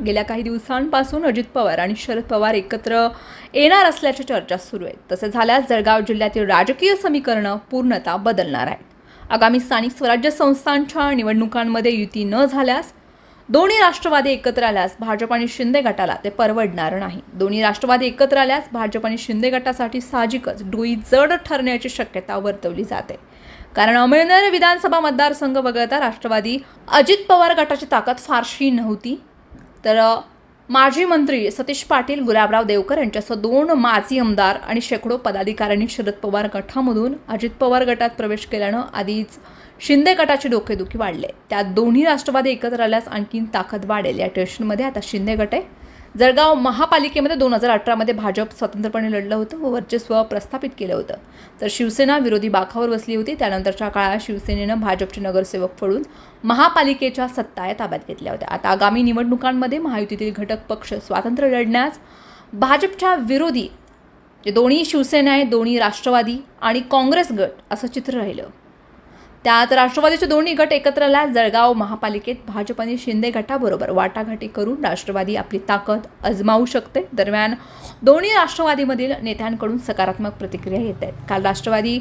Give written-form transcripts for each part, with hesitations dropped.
गेल्या काही दिवसांपासून अजित पवार आणि शरद पवार एकत्र येणार असल्याच्या चर्चा सुरू आहेत। तसे झाल्यास जळगाव जिल्ह्यातील राजकीय समीकरण पूर्णतः बदलणार आहेत। आगामी स्थानिक स्वराज्य संस्थांच्या निवडणुकांमध्ये युती न झाल्यास दोन्ही राष्ट्रवादी एकत्र आल्यास भाजप आणि शिंदे गटाला ते परवडणार नाही। दोन्ही राष्ट्रवादी एकत्र आल्यास भाजप आणि शिंदे गटासाठी साहजिकच डोई जड ठरण्याची शक्यता वर्तवली जाते। कारण अमळनेर विधानसभा मतदारसंघ वगळता राष्ट्रवादी अजित पवार गटाची ताकद फारशी नव्हती। तर माजी मंत्री सतीश पाटील, गुलाबराव देवकर यांच्यासह 2 माजी आमदार आणि शेकडो पदाधिकाऱ्यांनी शरद पवार गटामधून अजित पवार गटात प्रवेश केल्यानं आधीच शिंदे गटाची डोकेदुखी वाढले। त्यात दोन्ही राष्ट्रवादी एकत्र आल्यास आणखीन ताकद वाढेल। या टेन्शनमध्ये आता शिंदे गट आहे। जळगाव महापालिकेमध्ये 2018 मध्ये भाजप स्वतंत्रपणे लढलं होतं व वर्चस्व प्रस्थापित केलं होतं, तर शिवसेना विरोधी बाकावर बसली होती। त्यानंतरच्या काळात शिवसेनेनं भाजपचे नगरसेवक फोडून महापालिकेच्या सत्ता ताब्यात घेतल्या होत्या। आता आगामी निवडणुकांमध्ये महायुतीतील घटक पक्ष स्वातंत्र्य लढण्यास भाजपच्या विरोधी जे दोन्ही शिवसेना आहे, दोन्ही राष्ट्रवादी आणि काँग्रेस गट असं चित्र राहिलं। त्यात राष्ट्रवादीचे दोन्ही गट एकत्र आल्यास जळगाव महापालिकेत भाजप आणि शिंदे गटाबरोबर वाटाघाटी करून राष्ट्रवादी आपली ताकद आजमावू शकते। दरम्यान दोन्ही राष्ट्रवादीमधील नेत्यांकडून सकारात्मक प्रतिक्रिया येत आहेत। काल राष्ट्रवादी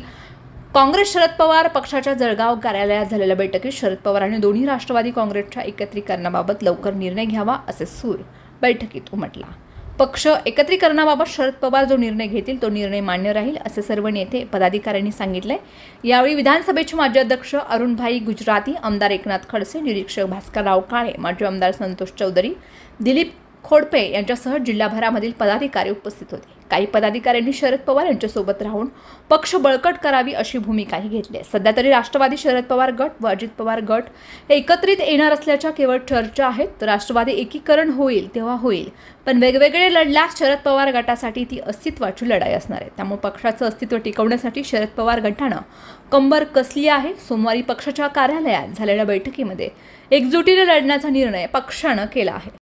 काँग्रेस शरद पवार पक्षाच्या जळगाव कार्यालयात झालेल्या बैठकीत शरद पवारांनी दोन्ही राष्ट्रवादी काँग्रेसच्या एकत्रीकरणाबाबत लवकर निर्णय घ्यावा असे सूर बैठकीत उमटला। पक्ष एकत्रीकरणाबाबत शरद पवार जो निर्णय घेतील तो निर्णय मान्य राहील असे सर्व नेते पदाधिकाऱ्यांनी सांगितले। यावेळी विधानसभेचे माजी अध्यक्ष अरुणभाई गुजराती, आमदार एकनाथ खडसे, निरीक्षक भास्करराव काळे, माजी आमदार संतोष चौधरी, दिलीप खोडपे यांच्यासह जिल्हाभरामधील पदाधिकारी उपस्थित होते। काही पदाधिकाऱ्यांनी शरद पवार यांच्यासोबत राहून पक्ष बळकट करावी अशी भूमिकाही घेतली। सध्या तरी राष्ट्रवादी शरद पवार गट व अजित पवार गट हे एकत्रित येणार असल्याच्या केवळ चर्चा आहेत। तर राष्ट्रवादी एकीकरण होईल तेव्हा होईल, पण वेगवेगळे लढल्यास शरद पवार गटासाठी ती अस्तित्वाची लढाई असणार आहे। त्यामुळे पक्षाचं अस्तित्व टिकवण्यासाठी शरद पवार गटानं कंबर कसली आहे। सोमवारी पक्षाच्या कार्यालयात झालेल्या बैठकीमध्ये एकजुटीने लढण्याचा निर्णय पक्षानं केला आहे।